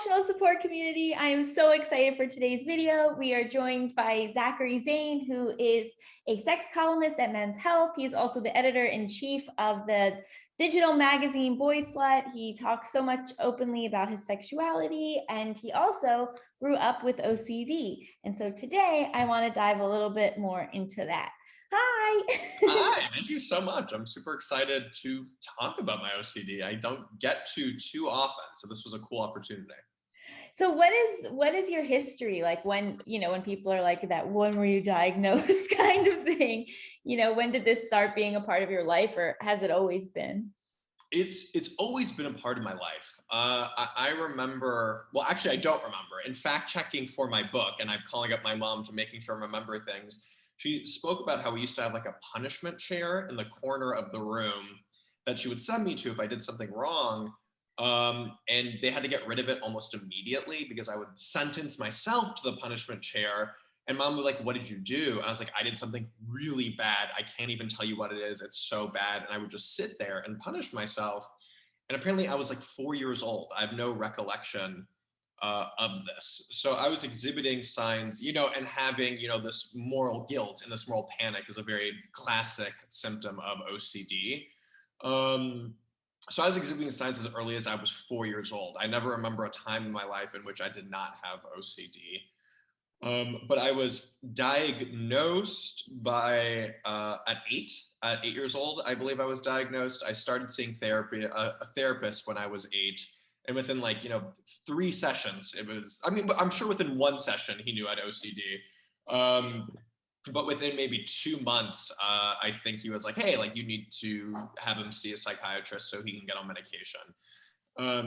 emotional support community. I am so excited for today's video. We are joined by Zachary Zane, who is a sex columnist at Men's Health. He is also the editor-in-chief of the digital magazine Boy Slut. He talks so much openly about his sexuality, and he also grew up with OCD. And so today I want to dive a little bit more into that. Hi. Hi, thank you so much. I'm super excited to talk about my OCD. I don't get to too often, so this was a cool opportunity. So what is your history like when people are like that, when were you diagnosed kind of thing? When did this start being a part of your life, or has it always been? It's always been a part of my life. I remember, well, actually, I don't remember. In fact checking for my book, and I'm calling up my mom to making sure I remember things, she spoke about how we used to have like a punishment chair in the corner of the room that she would send me to if I did something wrong. And they had to get rid of it almost immediately because I would sentence myself to the punishment chair. And mom was like, "What did you do?" And I was like, "I did something really bad. I can't even tell you what it is. It's so bad." And I would just sit there and punish myself. And apparently I was like 4 years old. I have no recollection of this. So I was exhibiting signs, and having, this moral guilt and this moral panic is a very classic symptom of OCD. So I was exhibiting signs as early as I was 4 years old. I never remember a time in my life in which I did not have OCD. But I was diagnosed by at 8 years old. I believe I was diagnosed. I started seeing a therapist when I was 8. And within 3 sessions, but I'm sure within 1 session, he knew I had OCD. But within maybe 2 months, I think he was like, "Hey, you need to have him see a psychiatrist so he can get on medication."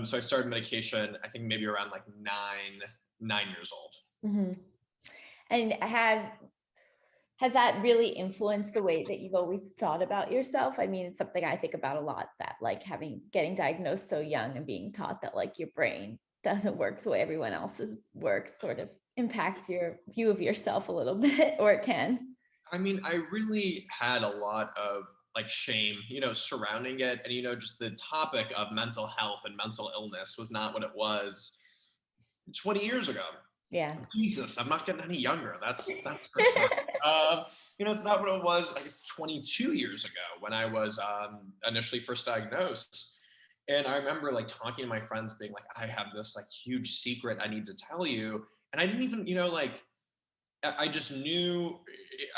So I started medication, I think maybe around 9 years old. Mm-hmm. And has that really influenced the way that you've always thought about yourself? I mean, it's something I think about a lot, that getting diagnosed so young and being taught that your brain doesn't work the way everyone else's works sort of impacts your view of yourself a little bit, or it can. I mean, I really had a lot of shame, surrounding it. And, just the topic of mental health and mental illness was not what it was 20 years ago. Yeah. Jesus, I'm not getting any younger. That's for sure. It's not what it was, I guess, 22 years ago when I was initially first diagnosed. And I remember talking to my friends, being like, "I have this huge secret I need to tell you." And I didn't even, I just knew,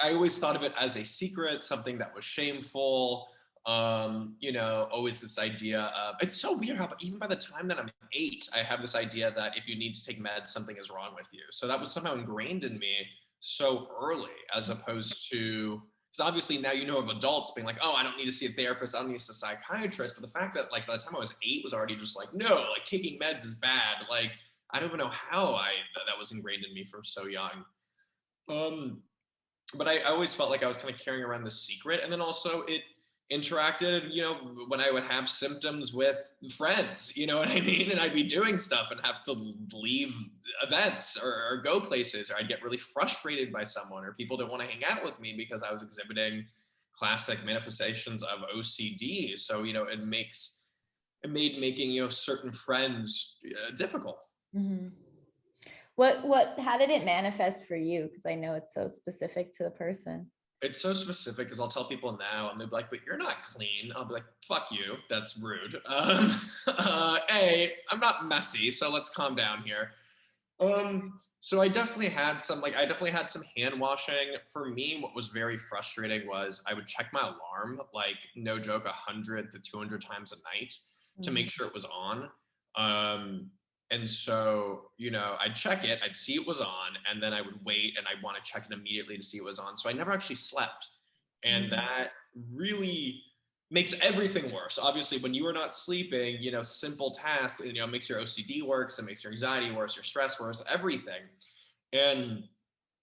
I always thought of it as a secret, something that was shameful. Always this idea of, it's so weird how even by the time that I'm 8, I have this idea that if you need to take meds, something is wrong with you. So that was somehow ingrained in me so early, as opposed to, because obviously now of adults being like, "Oh, I don't need to see a therapist, I don't need to see a psychiatrist." But the fact that by the time I was 8 was already just no, taking meds is bad. I don't even know how that was ingrained in me from so young. But I always felt like I was kind of carrying around the secret. And then also it interacted, when I would have symptoms with friends, you know what I mean? And I'd be doing stuff and have to leave events or go places, or I'd get really frustrated by someone, or people didn't want to hang out with me because I was exhibiting classic manifestations of OCD. So, it made making, certain friends difficult. Mm-hmm. How did it manifest for you? Because I know it's so specific to the person. It's so specific because I'll tell people now and they'll be like, "But you're not clean." I'll be like, "Fuck you, that's rude." I'm not messy, so let's calm down here. So I definitely had some hand washing. For me, what was very frustrating was I would check my alarm, no joke, 100 to 200 times a night to make sure it was on. And so, I'd check it, I'd see it was on, and then I would wait and I'd want to check it immediately to see it was on. So I never actually slept. And that really makes everything worse. Obviously, when you are not sleeping, simple tasks, makes your OCD worse, it makes your anxiety worse, your stress worse, everything. And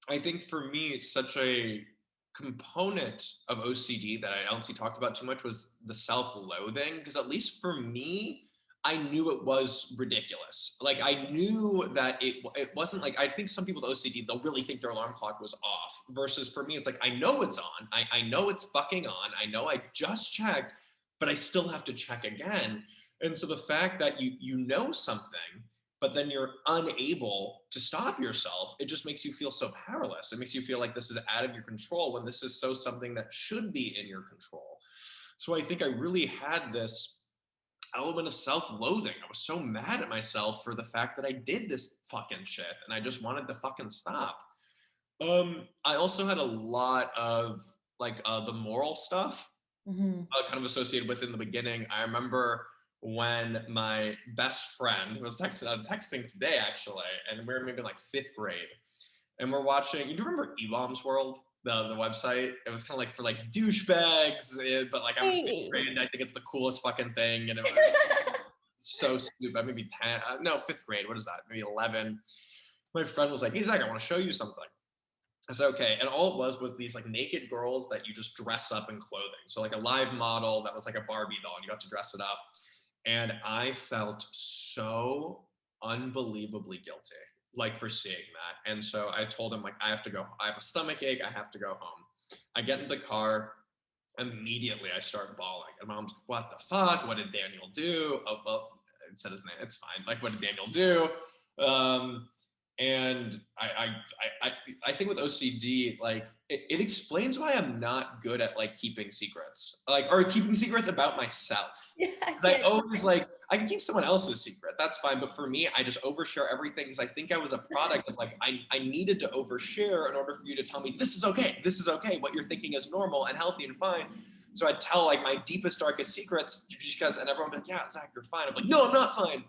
I think for me, it's such a component of OCD that I honestly talked about too much was the self-loathing, because at least for me, I knew it was ridiculous. I knew that it wasn't I think some people with OCD, they'll really think their alarm clock was off, versus for me, it's I know it's on. I know it's fucking on. I know I just checked, but I still have to check again. And so the fact that you know something but then you're unable to stop yourself. It just makes you feel so powerless. It makes you feel like this is out of your control when this is so something that should be in your control. So I think I really had this element of self-loathing. I was so mad at myself for the fact that I did this fucking shit and I just wanted to fucking stop. I also had a lot of like the moral stuff kind of associated with in the beginning. I remember when my best friend who was texting today actually, and we were maybe in like fifth grade, and we're watching. You do remember E-Bombs World, the website? It was kind of like for like douchebags, but like I'm in fifth Hey. grade, and I think it's the coolest fucking thing, and it was so stupid. Maybe 10, no, fifth grade. What is that? Maybe 11. My friend was like, "Hey Zach, I want to show you something." I said, okay. And all it was these like naked girls that you just dress up in clothing. So like a live model that was like a Barbie doll and you got to dress it up. And I felt so unbelievably guilty, like for seeing that. And so I told him like, I have to go. I have a stomach ache. I have to go home. I get in the car. Immediately I start bawling. And mom's like, what the fuck? What did Daniel do? Oh, well, it said his name. It's fine. Like, what did Daniel do? And I think with OCD, like it explains why I'm not good at like keeping secrets, like or keeping secrets about myself. Yeah, Because I always like I can keep someone else's secret, that's fine, but for me, I just overshare everything because I think I was a product of like I needed to overshare in order for you to tell me this is okay, what you're thinking is normal and healthy and fine. So I'd tell like my deepest, darkest secrets because, and everyone would be like, yeah, Zach, you're fine. I'm like, no, I'm not fine.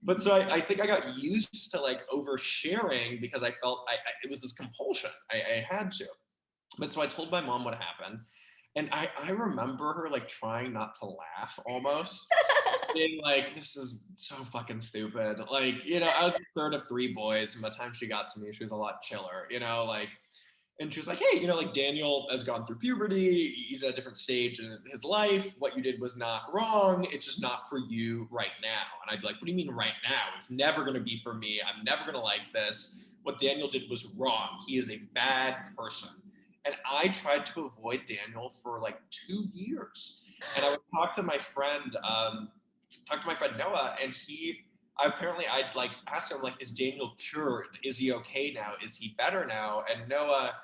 But so I think I got used to like oversharing because I felt it was this compulsion. I had to. But so I told my mom what happened. And I remember her like trying not to laugh almost. Being like, this is so fucking stupid. Like, I was the third of three boys. And by the time she got to me, she was a lot chiller, like, and she was like, hey, like Daniel has gone through puberty. He's at a different stage in his life. What you did was not wrong. It's just not for you right now. And I'd be like, what do you mean right now? It's never going to be for me. I'm never going to like this. What Daniel did was wrong. He is a bad person. And I tried to avoid Daniel for like 2 years. And I would talk to my friend Noah, and I'd like ask him like, is Daniel cured? Is he okay now? Is he better now? And Noah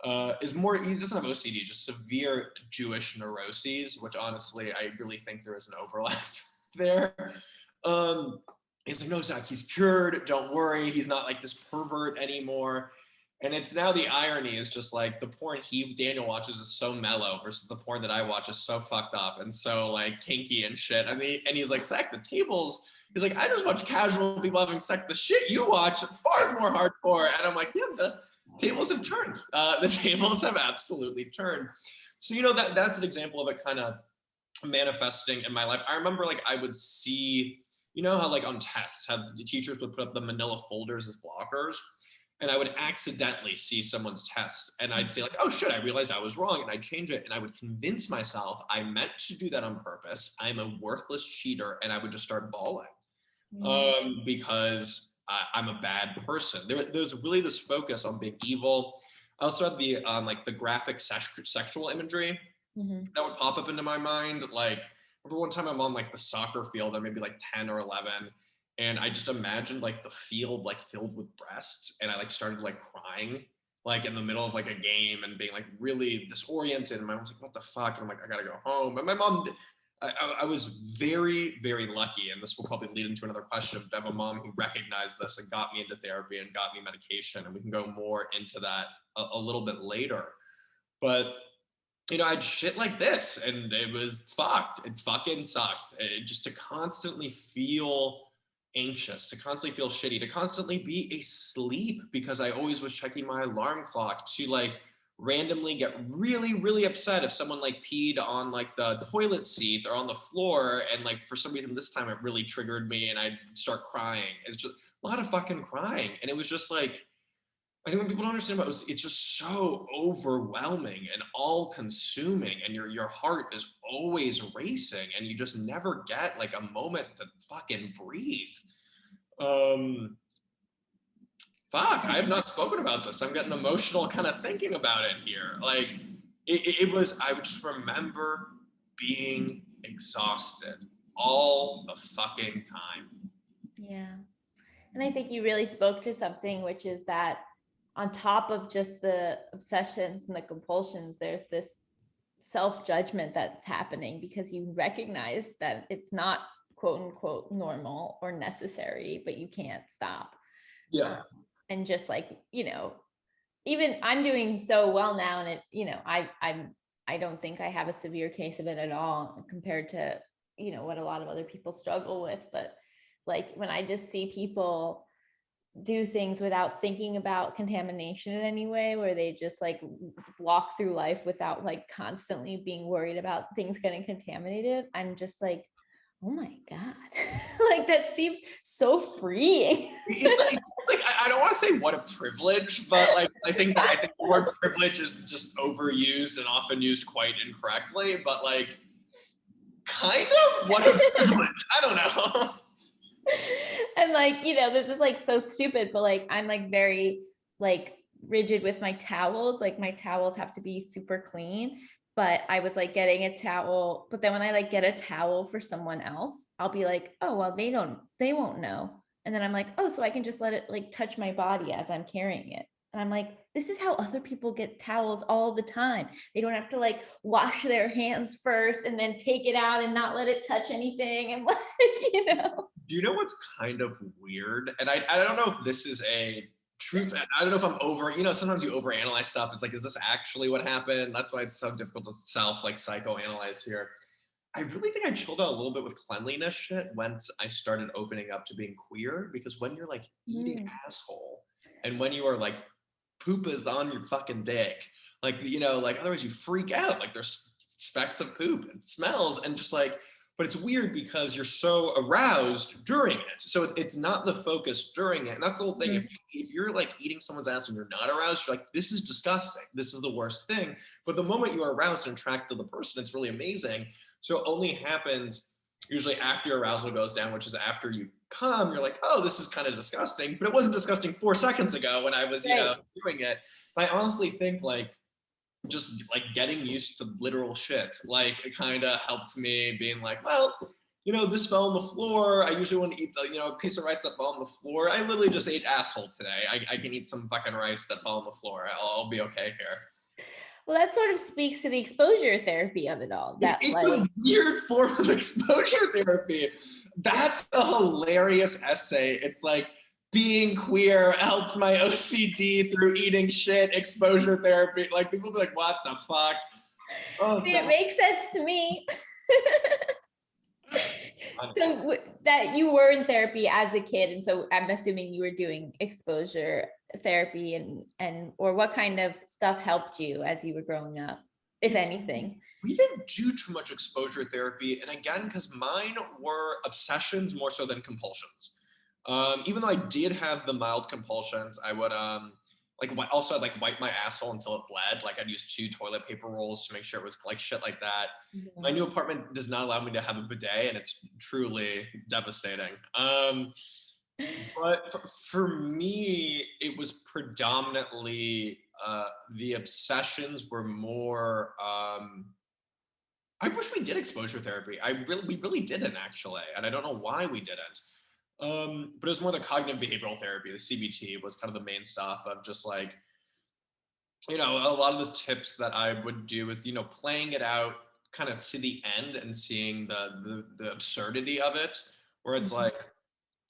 he doesn't have OCD, just severe Jewish neuroses, which honestly, I really think there is an overlap there. He's like, no, Zach, he's cured. Don't worry. He's not like this pervert anymore. And it's now the irony is just like the porn Daniel watches is so mellow versus the porn that I watch is so fucked up and so like kinky and shit. I mean, and he's like, Zach, the tables. He's like, I just watch casual people having sex. The shit you watch far more hardcore. And I'm like, yeah, the tables have turned. The tables have absolutely turned. So that's an example of it kind of manifesting in my life. I remember like I would see, how like on tests, how the teachers would put up the manila folders as blockers. And I would accidentally see someone's test and I'd say like, oh shit, I realized I was wrong. And I'd change it and I would convince myself I meant to do that on purpose. I'm a worthless cheater. And I would just start bawling because I'm a bad person. There's really this focus on being evil. I also had the like the graphic sexual imagery that would pop up into my mind. Like, remember one time I'm on like the soccer field, I maybe like 10 or 11. And I just imagined like the field like filled with breasts, and I like started like crying like in the middle of like a game and being like really disoriented. And my mom's like, "What the fuck?" And I'm like, "I gotta go home." And my mom, I was very, very lucky, and this will probably lead into another question. To have a mom who recognized this and got me into therapy and got me medication, and we can go more into that a little bit later. But I'd shit like this, and it was fucked. It fucking sucked. Just to constantly feel anxious, to constantly feel shitty, to constantly be asleep because I always was checking my alarm clock, to like randomly get really, really upset if someone like peed on like the toilet seat or on the floor. And like for some reason this time it really triggered me and I'd start crying. It's just a lot of fucking crying. And it was just like, I think what people don't understand about it, it's just so overwhelming and all consuming, and your heart is always racing and you just never get like a moment to fucking breathe. Fuck, I have not spoken about this. I'm getting emotional kind of thinking about it here. Like it was, I would just remember being exhausted all the fucking time. Yeah. And I think you really spoke to something, which is that on top of just the obsessions and the compulsions, there's this self-judgment that's happening because you recognize that it's not quote unquote normal or necessary, but you can't stop. Yeah. And just like, even I'm doing so well now, and I don't think I have a severe case of it at all compared to, what a lot of other people struggle with. But like when I just see people do things without thinking about contamination in any way, where they just like walk through life without like constantly being worried about things getting contaminated, I'm just like, oh my God, like that seems so freeing. It's like I don't want to say what a privilege, but like I think the word privilege is just overused and often used quite incorrectly. But like, kind of what a privilege. I don't know. And like, this is like so stupid, but like I'm like very like rigid with my towels. Like my towels have to be super clean. But I was like getting a towel, but then when I like get a towel for someone else, I'll be like, oh well, they won't know. And then I'm like, oh, so I can just let it like touch my body as I'm carrying it. And I'm like, this is how other people get towels all the time. They don't have to like wash their hands first and then take it out and not let it touch anything. And like, Do you know what's kind of weird? And I don't know if this is a truth. I don't know if I'm sometimes you overanalyze stuff. It's like, is this actually what happened? That's why it's so difficult to like psychoanalyze here. I really think I chilled out a little bit with cleanliness shit once I started opening up to being queer, because when you're like eating asshole and when you are like poop is on your fucking dick, like, like otherwise you freak out. Like there's specks of poop and smells and just like, but it's weird because you're so aroused during it. So it's not the focus during it. And that's the whole thing. If you're like eating someone's ass and you're not aroused, you're like, this is disgusting. This is the worst thing. But the moment you are aroused and attracted to the person, it's really amazing. So it only happens usually after your arousal goes down, which is after you come, you're like, oh, this is kind of disgusting. But it wasn't disgusting 4 seconds ago when I was, doing it. But I honestly think like, just like getting used to literal shit, like it kind of helped me being like, well, this fell on the floor. I usually want to eat a piece of rice that fell on the floor. I literally just ate asshole today. I can eat some fucking rice that fell on the floor. I'll be okay here. Well, that sort of speaks to the exposure therapy of it all. It's a weird form of exposure therapy. That's a hilarious essay. It's like, being queer helped my OCD through eating shit, exposure therapy. Like people be like, what the fuck? Oh, it makes sense to me. So that you were in therapy as a kid, and so I'm assuming you were doing exposure therapy and or what kind of stuff helped you as you were growing up, if anything? We didn't do too much exposure therapy, and again, because mine were obsessions more so than compulsions. Even though I did have the mild compulsions, I would also I'd like wipe my asshole until it bled. Like I'd use 2 toilet paper rolls to make sure it was like shit like that. Mm-hmm. My new apartment does not allow me to have a bidet, and it's truly devastating. But for me, it was predominantly the obsessions were more. I wish we did exposure therapy. We really didn't actually, and I don't know why we didn't. But it was more the cognitive behavioral therapy, the CBT was kind of the main stuff of just like, a lot of those tips that I would do is, playing it out kind of to the end and seeing the absurdity of it, where it's like,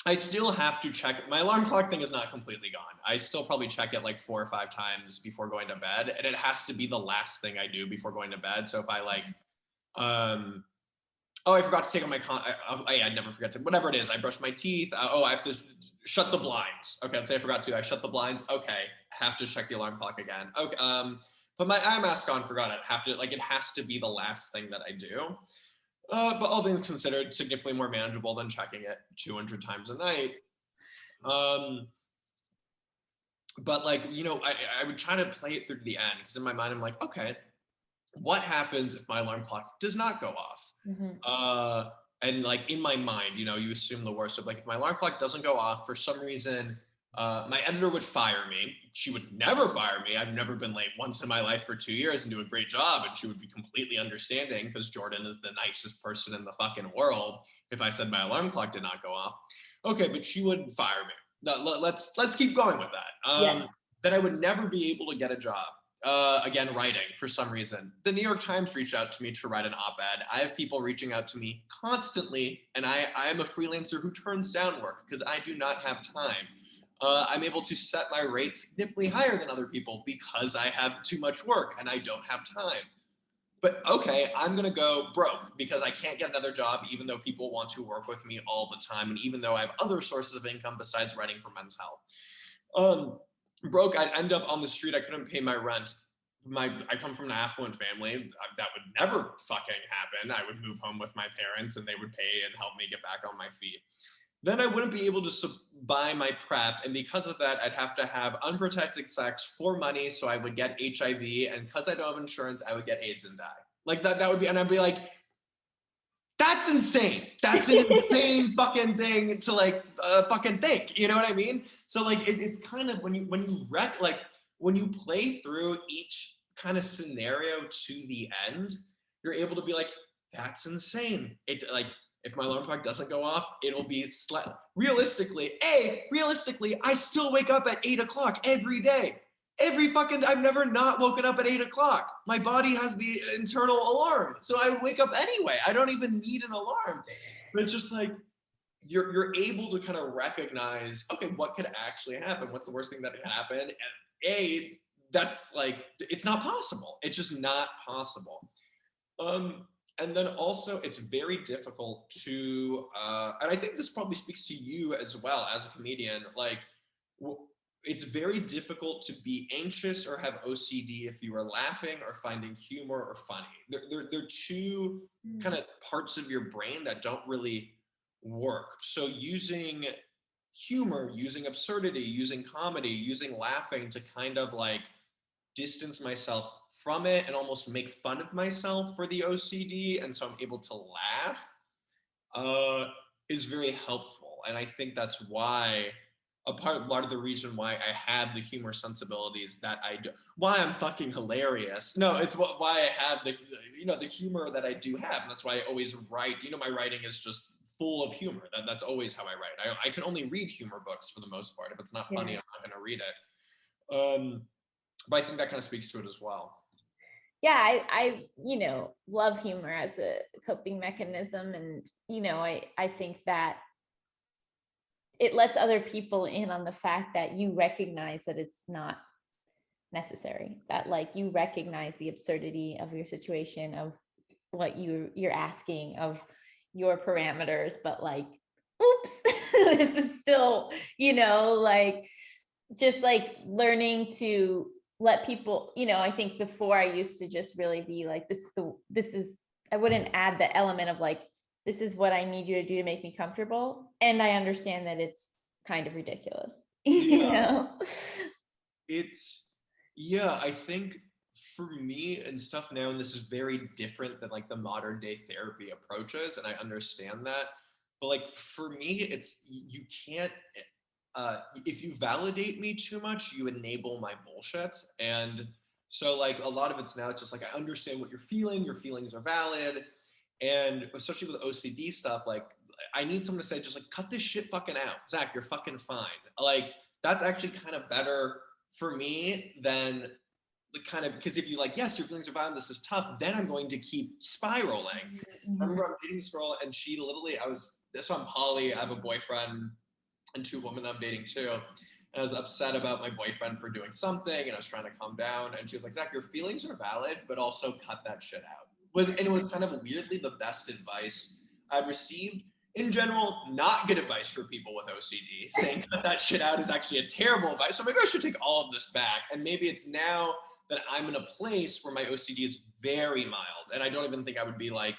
I still have to check. My alarm clock thing is not completely gone. I still probably check it like 4 or 5 times before going to bed. And it has to be the last thing I do before going to bed. So if I like, oh, I forgot to take on my I never forget to, whatever it is. I brush my teeth. I have to shut the blinds. Okay, let's say I forgot to. I shut the blinds. Okay, have to check the alarm clock again. Okay, put my eye mask on. Forgot it. Have to, like, it has to be the last thing that I do. But all things considered, significantly more manageable than checking it 200 times a night. But like, I would try to play it through to the end, because in my mind, I'm like, okay, what happens if my alarm clock does not go off? Mm-hmm. And like in my mind, you assume the worst. So like if my alarm clock doesn't go off for some reason, my editor would fire me. She would never fire me. I've never been late once in my life for 2 years and do a great job. And she would be completely understanding, because Jordan is the nicest person in the fucking world, if I said my alarm clock did not go off. Okay, but she would fire me. let's keep going with that. Yeah. That I would never be able to get a job. Again, writing for some reason. The New York Times reached out to me to write an op-ed. I have people reaching out to me constantly, and I am a freelancer who turns down work because I do not have time. I'm able to set my rate significantly higher than other people because I have too much work and I don't have time. But okay, I'm gonna go broke because I can't get another job, even though people want to work with me all the time, and even though I have other sources of income besides writing for Men's Health. Broke, I'd end up on the street. I couldn't pay my rent. I come from an affluent family. That would never fucking happen. I would move home with my parents and they would pay and help me get back on my feet. Then I wouldn't be able to buy my PrEP. And because of that, I'd have to have unprotected sex for money. So I would get HIV. And because I don't have insurance, I would get AIDS and die. Like that would be, and I'd be like, that's insane. That's an insane fucking thing to like fucking think. You know what I mean? So like it's kind of when you play through each kind of scenario to the end, you're able to be like, that's insane. It like if my alarm clock doesn't go off, it'll be realistically, I still wake up at 8 o'clock every day. I've never not woken up at 8 o'clock. My body has the internal alarm. So I wake up anyway. I don't even need an alarm. But it's just like, you're able to kind of recognize, okay, what could actually happen? What's the worst thing that could happen? And that's like, it's not possible. It's just not possible. And then also it's very difficult to, and I think this probably speaks to you as well as a comedian, like, it's very difficult to be anxious or have OCD if you are laughing or finding humor or funny. They're two kind of parts of your brain that don't really work. So using humor, using absurdity, using comedy, using laughing to kind of like distance myself from it and almost make fun of myself for the OCD, and so I'm able to laugh, is very helpful. And I think that's why a part of the reason why I have the humor sensibilities that I do, why I'm fucking hilarious. No, it's why I have the humor that I do have. And that's why I always write. My writing is just full of humor. That's always how I write. I can only read humor books for the most part. If it's not funny, I'm not going to read it. But I think that kind of speaks to it as well. Yeah, I love humor as a coping mechanism. And, I think that it lets other people in on the fact that you recognize that it's not necessary, that like you recognize the absurdity of your situation, of what you're asking, of your parameters, but like, oops, this is still, like just like learning to let people, I think before I used to just really be like, I wouldn't add the element of like, this is what I need you to do to make me comfortable. And I understand that it's kind of ridiculous, I think for me and stuff now, and this is very different than like the modern day therapy approaches, and I understand that. But like for me, you can't, if you validate me too much, you enable my bullshit. And so like a lot of it's now just like, I understand what you're feeling, your feelings are valid. And especially with OCD stuff, like I need someone to say, just like, cut this shit fucking out. Zach, you're fucking fine. Like that's actually kind of better for me than the kind of, because if you like, yes, your feelings are valid, this is tough, then I'm going to keep spiraling. I remember I'm dating this girl and she literally, so I'm poly, I have a boyfriend and 2 women I'm dating too. And I was upset about my boyfriend for doing something and I was trying to calm down. And she was like, Zach, your feelings are valid, but also cut that shit out. And it was kind of weirdly the best advice I'd received. In general, not good advice for people with OCD. Saying cut that shit out is actually a terrible advice. So maybe I should take all of this back. And maybe it's now that I'm in a place where my OCD is very mild. And I don't even think I would be like,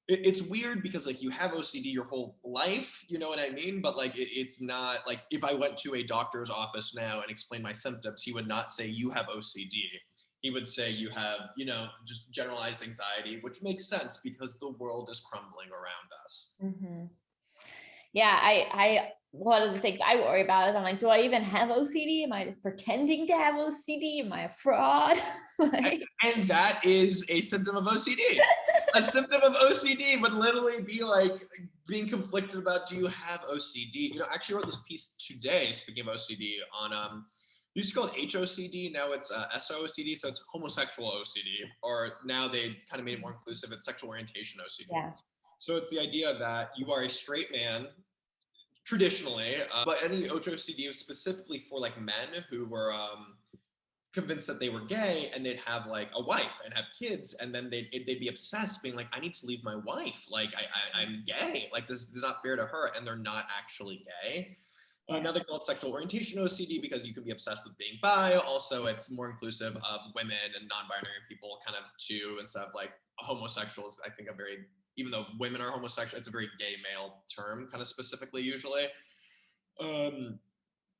it's weird because like you have OCD your whole life, you know what I mean? But like it's not like if I went to a doctor's office now and explained my symptoms, he would not say you have OCD. He would say you have, just generalized anxiety, which makes sense because the world is crumbling around us. Mm-hmm. Yeah, I one of the things I worry about is I'm like, do I even have OCD? Am I just pretending to have OCD? Am I a fraud? And that is a symptom of OCD. A symptom of OCD would literally be like being conflicted about, do you have OCD? You know, I actually wrote this piece today, speaking of OCD, on used to call it HOCD, now it's SOCD, so it's homosexual OCD, or now they kind of made it more inclusive, it's sexual orientation OCD. Yeah. So it's the idea that you are a straight man traditionally, but any HOCD was specifically for like men who were convinced that they were gay, and they'd have like a wife and have kids, and then they'd be obsessed being like, I need to leave my wife, like I'm gay, like this is not fair to her, and they're not actually gay. Now they call it sexual orientation OCD because you can be obsessed with being bi. Also, it's more inclusive of women and non-binary people kind of too, instead of like homosexuals. I think even though women are homosexual, it's a very gay male term kind of specifically usually.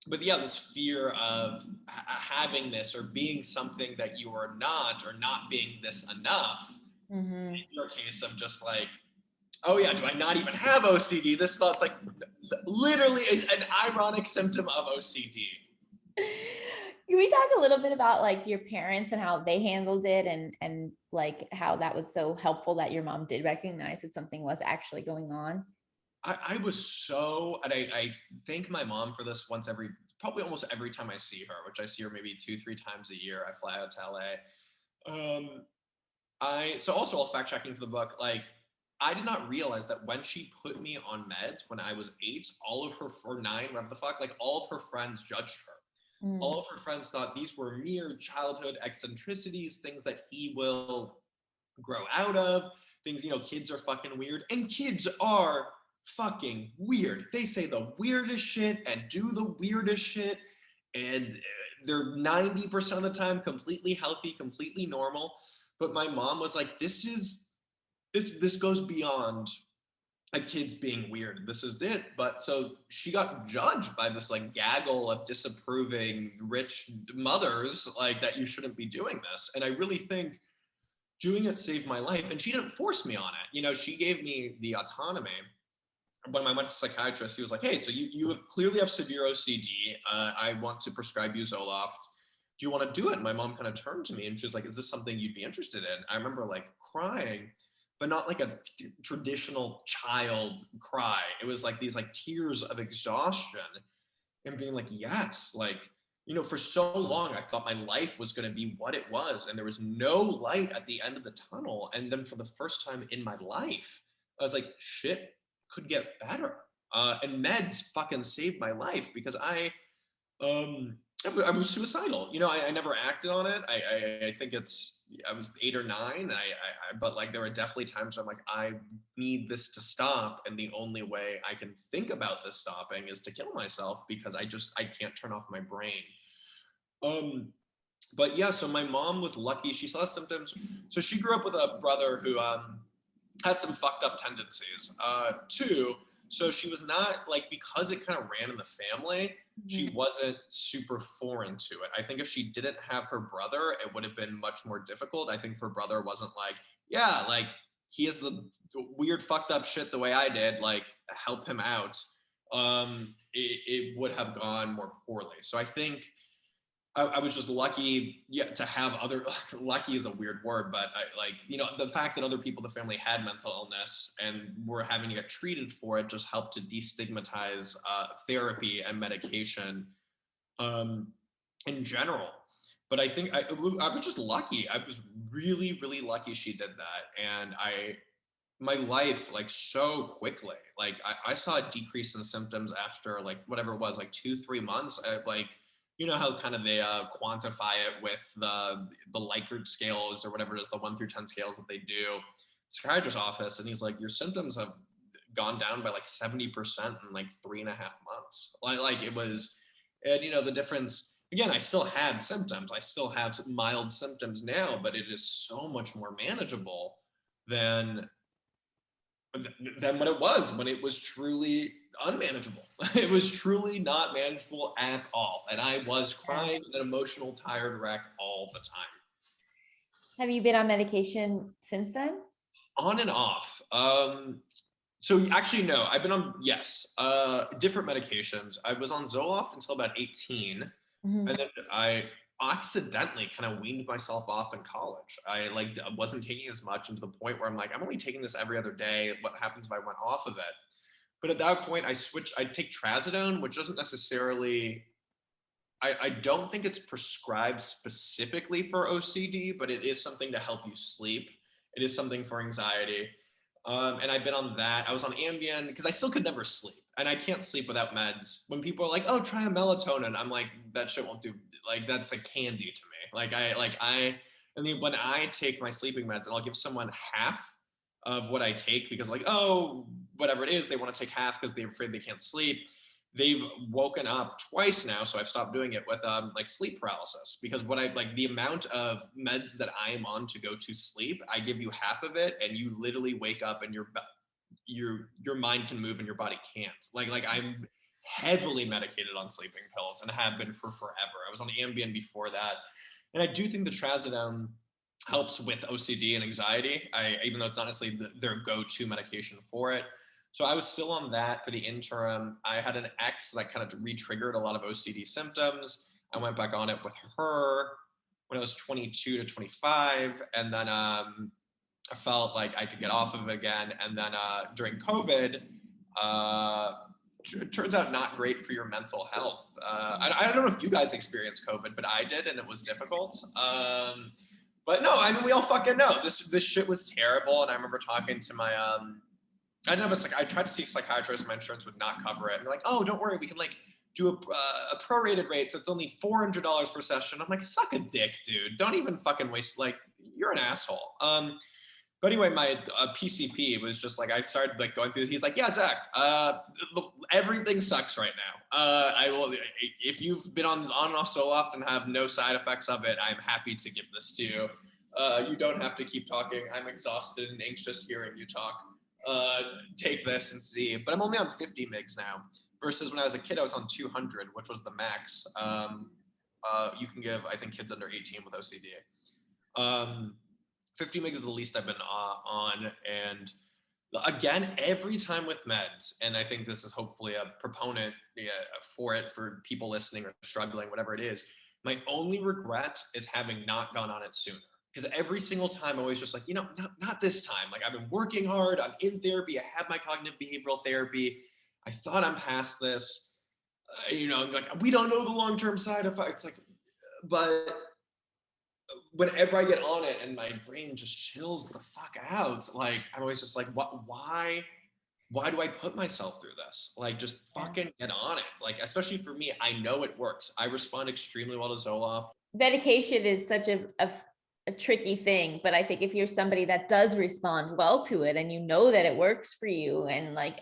But yeah, this fear of having this or being something that you are not, or not being this enough. In your case of just like, oh yeah, do I not even have OCD? This thought's like literally an ironic symptom of OCD. Can we talk a little bit about like your parents and how they handled it, and like how that was so helpful that your mom did recognize that something was actually going on? I was so, and I thank my mom for this probably almost every time I see her, which I see her maybe 2-3 times a year. I fly out to LA. So also while fact checking for the book, like I did not realize that when she put me on meds when I was 8, all of her, or 9, whatever the fuck, like all of her friends judged her. All of her friends thought these were mere childhood eccentricities, things that he will grow out of, things, kids are fucking weird, and kids are fucking weird. They say the weirdest shit and do the weirdest shit, and they're 90% of the time completely healthy, completely normal. But my mom was like, this goes beyond a kid's being weird. This is it. But so she got judged by this like gaggle of disapproving rich mothers, like that you shouldn't be doing this. And I really think doing it saved my life. And she didn't force me on it. She gave me the autonomy. When I went to a psychiatrist, he was like, hey, so you clearly have severe OCD. I want to prescribe you Zoloft. Do you want to do it? And my mom kind of turned to me and she was like, is this something you'd be interested in? I remember like crying, but not like a traditional child cry. It was like these like tears of exhaustion and being like, yes, like, for so long, I thought my life was going to be what it was. And there was no light at the end of the tunnel. And then for the first time in my life, I was like, shit could get better. And meds fucking saved my life because I was suicidal. I never acted on it. I think I was 8 or 9. But like there were definitely times where I'm like, I need this to stop, and the only way I can think about this stopping is to kill myself because I can't turn off my brain. But yeah, so my mom was lucky. She saw symptoms. So she grew up with a brother who had some fucked up tendencies too. So she was not like, because it kind of ran in the family, she wasn't super foreign to it. I think if she didn't have her brother, it would have been much more difficult. I think if her brother wasn't like, yeah, like he has the weird fucked up shit the way I did, like help him out, it would have gone more poorly. So I think I was just lucky, to have lucky is a weird word, but the fact that other people in the family had mental illness and were having to get treated for it just helped to destigmatize therapy and medication in general. But I think I was just lucky. I was really, really lucky she did that. And my life, like so quickly, like I saw a decrease in symptoms after like whatever it was, like 2-3 months. How kind of they quantify it with the Likert scales or whatever it is, the 1 through 10 scales that they do, psychiatrist's office. And he's like, your symptoms have gone down by like 70% in like 3.5 months. Like it was, and the difference, again, I still had symptoms. I still have mild symptoms now, but it is so much more manageable than what it was when it was truly unmanageable. It was truly not manageable at all. And I was crying an emotional, tired wreck all the time. Have you been on medication since then? On and off. So actually, no, I've been on, different medications. I was on Zoloft until about 18. And then I accidentally kind of weaned myself off in college. I like wasn't taking as much, and to the point where I'm like, I'm only taking this every other day. What happens if I went off of it? But at that point, I'd take trazodone, which doesn't necessarily, I don't think it's prescribed specifically for OCD, but it is something to help you sleep. It is something for anxiety. And I've been on that. I was on Ambien because I still could never sleep. And I can't sleep without meds. When people are like, oh, try a melatonin, I'm like, that shit won't do. Like, that's like candy to me. And then when I take my sleeping meds, and I'll give someone half of what I take because, like, oh, whatever it is, they want to take half because they're afraid they can't sleep. They've woken up twice now, so I've stopped doing it with like sleep paralysis, because what I like, the amount of meds that I am on to go to sleep, I give you half of it and you literally wake up and your mind can move and your body can't. Like I'm heavily medicated on sleeping pills and have been for forever. I was on Ambien before that. And I do think the trazodone helps with OCD and anxiety. Even though it's not necessarily their go-to medication for it. So I was still on that for the interim. I had an ex that kind of re-triggered a lot of OCD symptoms. I went back on it with her when I was 22 to 25. And then I felt like I could get off of it again. And then during COVID, it turns out not great for your mental health. I don't know if you guys experienced COVID, but I did, and it was difficult. But no, I mean, we all fucking know this shit was terrible. And I remember talking to my I didn't have I tried to see a psychiatrist. My insurance would not cover it. And they're like, oh, don't worry, we can like do a prorated rate, so it's only $400 per session. I'm like, suck a dick, dude. Don't even fucking waste. Like, you're an asshole. But anyway, my PCP was just like, I started like going through. He's like, yeah, Zach, everything sucks right now. I will, if you've been on and off so often, have no side effects of it, I'm happy to give this to you. You don't have to keep talking. I'm exhausted and anxious hearing you talk. Take this and see. But I'm only on 50 mgs now, versus when I was a kid, I was on 200, which was the max. You can give, I think, kids under 18 with OCD. 50 mg is the least I've been on. And again, every time with meds, and I think this is hopefully a proponent for it for people listening or struggling, whatever it is, my only regret is having not gone on it sooner. Because every single time I'm always just like, not this time. Like, I've been working hard, I'm in therapy, I have my cognitive behavioral therapy. I thought I'm past this. Like, we don't know the long-term side effects. Like, but whenever I get on it and my brain just chills the fuck out, like, I'm always just like, why do I put myself through this? Like, just fucking get on it. Like, especially for me, I know it works. I respond extremely well to Zoloft. Medication is such a tricky thing, but I think if you're somebody that does respond well to it and you know that it works for you, and like,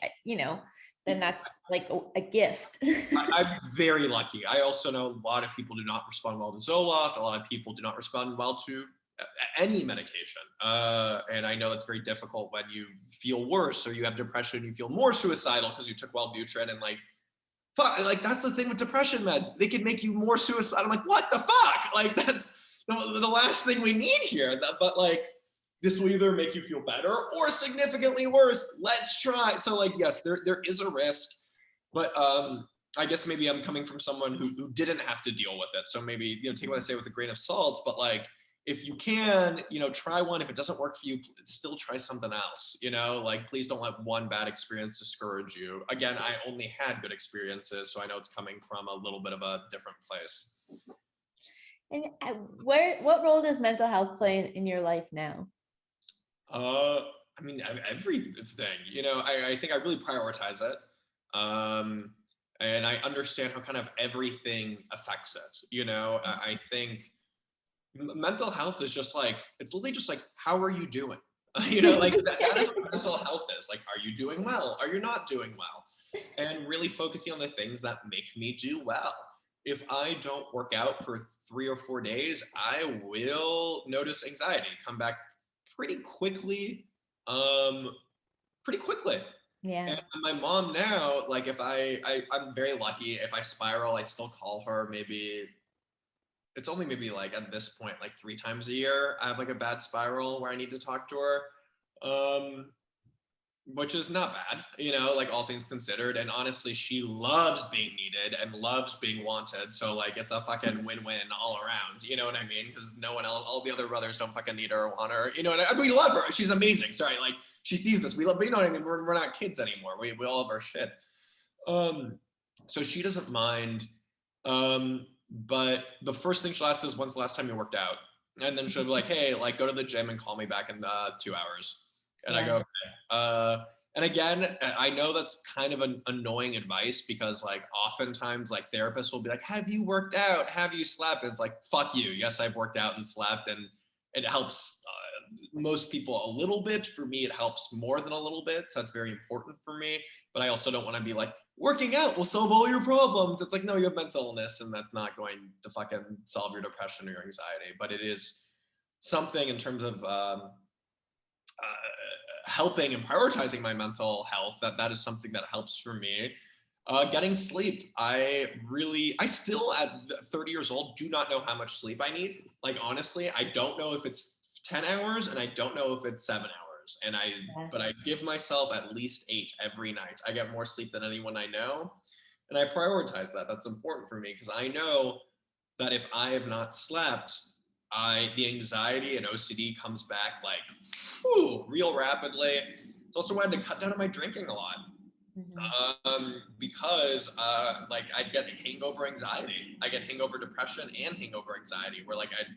then that's like a gift. I'm very lucky. I also know a lot of people do not respond well to Zoloft. A lot of people do not respond well to any medication. And I know it's very difficult when you feel worse or you have depression, you feel more suicidal because you took Wellbutrin, and like, fuck, like, that's the thing with depression meds. They can make you more suicidal. I'm like, what the fuck? Like, that's the last thing we need here. But like, this will either make you feel better or significantly worse. Let's try. So like, yes, there is a risk, but I guess maybe I'm coming from someone who didn't have to deal with it. So maybe, take what I say with a grain of salt, but like, if you can, try one. If it doesn't work for you, still try something else, like, please don't let one bad experience discourage you. Again, I only had good experiences, so I know it's coming from a little bit of a different place. And what role does mental health play in your life now? I mean, everything, I think I really prioritize it. And I understand how kind of everything affects it. I think mental health is just like, it's literally just like, how are you doing? Like that is what mental health is. Like, are you doing well? Are you not doing well? And really focusing on the things that make me do well. If I don't work out for 3 or 4 days, I will notice anxiety come back pretty quickly. Yeah. And my mom now, like, if I'm very lucky. If I spiral, I still call her. It's only maybe like at this point, like 3 times a year, I have like a bad spiral where I need to talk to her. which is not bad, like all things considered. And honestly, she loves being needed and loves being wanted. So like it's a fucking win-win all around. You know what I mean? Because no one else, all the other brothers don't fucking need her or want her. We love her. She's amazing. Sorry, like she sees us. We love, you know what I mean? We're not kids anymore. We all have our shit. So she doesn't mind. But the first thing she'll ask is, when's the last time you worked out? And then she'll be like, hey, like go to the gym and call me back in 2 hours. And I Yeah. go, okay. And again, I know that's kind of an annoying advice because like oftentimes like therapists will be like, have you worked out? Have you slept? And it's like, fuck you. Yes, I've worked out and slept, and it helps most people a little bit. For me, it helps more than a little bit. So that's very important for me. But I also don't want to be like, working out will solve all your problems. It's like, no, you have mental illness, and that's not going to fucking solve your depression or your anxiety. But it is something in terms of helping and prioritizing my mental health, that is something that helps for me. Getting sleep. I still at 30 years old do not know how much sleep I need. Like honestly, I don't know if it's 10 hours and I don't know if it's 7 hours. But I give myself at least 8 every night. I get more sleep than anyone I know. And I prioritize that. That's important for me because I know that if I have not slept, the anxiety and OCD comes back like real rapidly. It's also why I had to cut down on my drinking a lot. Because like I get hangover anxiety. I get hangover depression and hangover anxiety, where like I'd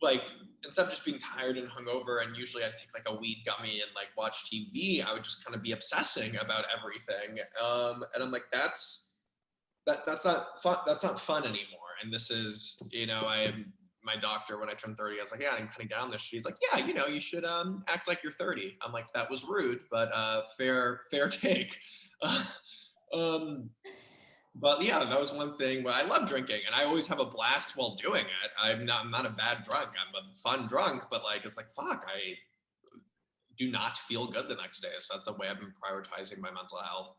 like instead of just being tired and hungover, and usually I'd take like a weed gummy and like watch TV, I would just kind of be obsessing about everything. And I'm like, that's not fun. That's not fun anymore. And this is, my doctor, when I turned 30, I was like, yeah, I'm cutting down this. She's like, yeah, you should act like you're 30. I'm like, that was rude, but fair take. But yeah, that was one thing. But I love drinking, and I always have a blast while doing it. I'm not a bad drunk. I'm a fun drunk, but like it's like fuck, I do not feel good the next day. So that's the way I've been prioritizing my mental health.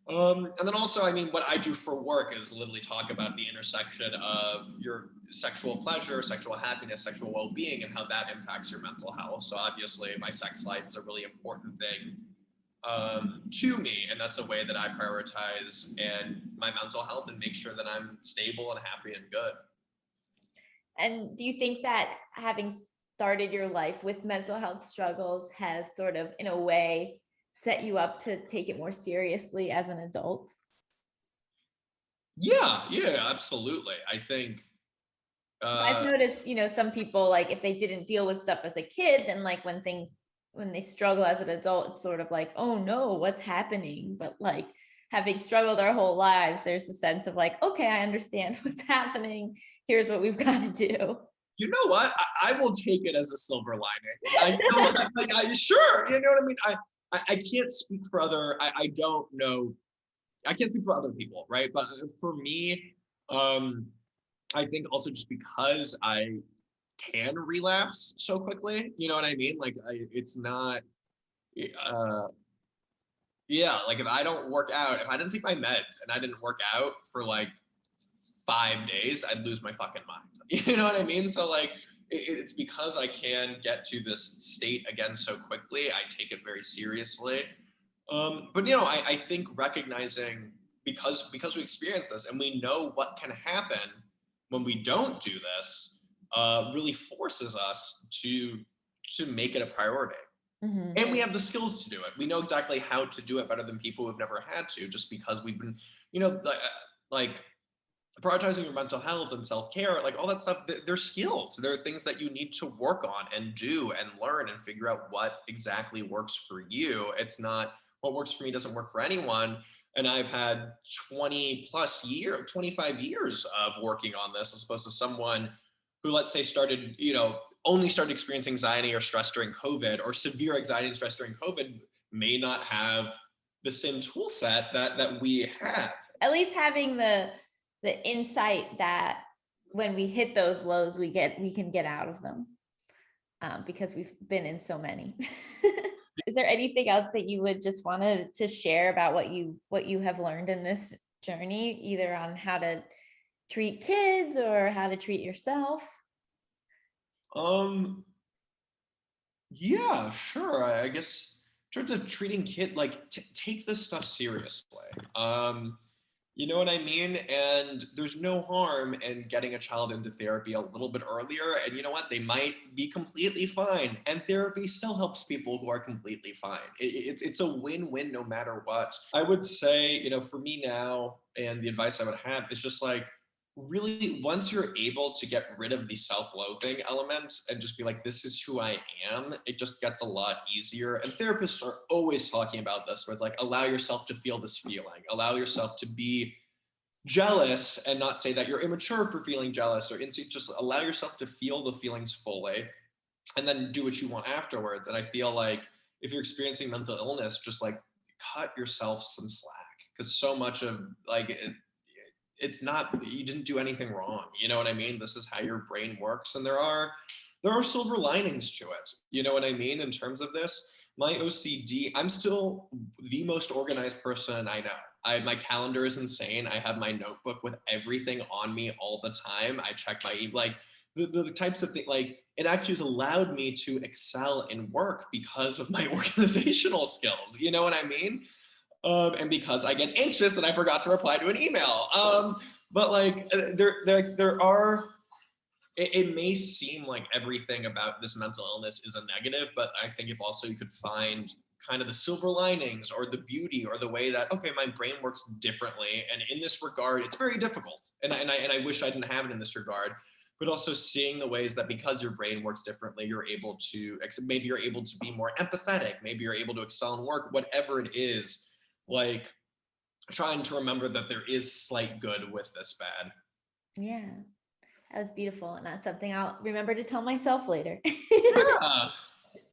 And then also, I mean, what I do for work is literally talk about the intersection of your sexual pleasure, sexual happiness, sexual well-being, and how that impacts your mental health. So obviously, my sex life is a really important thing to me, and that's a way that I prioritize and my mental health and make sure that I'm stable and happy and good. And do you think that having started your life with mental health struggles has sort of, in a way, set you up to take it more seriously as an adult? Yeah, absolutely. I think I've noticed, some people, like if they didn't deal with stuff as a kid, then like when they struggle as an adult, it's sort of like, oh no, what's happening? But like having struggled our whole lives, there's a sense of like, okay, I understand what's happening. Here's what we've got to do. you know what? I will take it as a silver lining. Sure. You know what I mean? I can't speak for I don't know. I can't speak for other people, right? But for me, I think also just because I can relapse so quickly, you know what I mean? Like it's not, yeah, like if I don't work out, if I didn't take my meds and I didn't work out for like 5 days, I'd lose my fucking mind. You know what I mean? So like, it's because I can get to this state again so quickly. I take it very seriously. But I think recognizing because we experience this and we know what can happen when we don't do this, really forces us to make it a priority. Mm-hmm. And we have the skills to do it. We know exactly how to do it better than people who've never had to, just because we've been, like prioritizing your mental health and self-care, like all that stuff, they're skills. There are things that you need to work on and do and learn and figure out what exactly works for you. It's not what works for me doesn't work for anyone. And I've had 25 years of working on this, as opposed to someone who, let's say, only started experiencing anxiety or stress during COVID, or severe anxiety and stress during COVID, may not have the same tool set that we have. At least having the insight that when we hit those lows, we can get out of them, because we've been in so many. Is there anything else that you would just want to share about what you have learned in this journey, either on how to treat kids or how to treat yourself? Yeah, sure. I guess terms of treating kid, like take this stuff seriously. You know what I mean? And there's no harm in getting a child into therapy a little bit earlier. And you know what? They might be completely fine. And therapy still helps people who are completely fine. It's a win-win no matter what. I would say, you know, for me now, and the advice I would have is just like, really, once you're able to get rid of the self-loathing elements and just be like, this is who I am, it just gets a lot easier. And therapists are always talking about this, where it's like, allow yourself to feel this feeling, allow yourself to be jealous and not say that you're immature for feeling jealous or insecure. Just allow yourself to feel the feelings fully and then do what you want afterwards. And I feel like if you're experiencing mental illness, just like cut yourself some slack, because so much of like it's not, you didn't do anything wrong. You know what I mean? This is how your brain works. And there are silver linings to it. You know what I mean? In terms of this, my OCD, I'm still the most organized person I know. My calendar is insane. I have my notebook with everything on me all the time. I check my, like, the types of things, like, it actually has allowed me to excel in work because of my organizational skills. You know what I mean? And because I get anxious that I forgot to reply to an email. But like there are, it may seem like everything about this mental illness is a negative, but I think if also you could find kind of the silver linings or the beauty or the way that, okay, my brain works differently. And in this regard, it's very difficult. And I wish I didn't have it in this regard, but also seeing the ways that because your brain works differently, you're able to, maybe you're able to be more empathetic, maybe you're able to excel in work, whatever it is, like trying to remember that there is slight good with this bad. Yeah, that was beautiful. And that's something I'll remember to tell myself later. Yeah.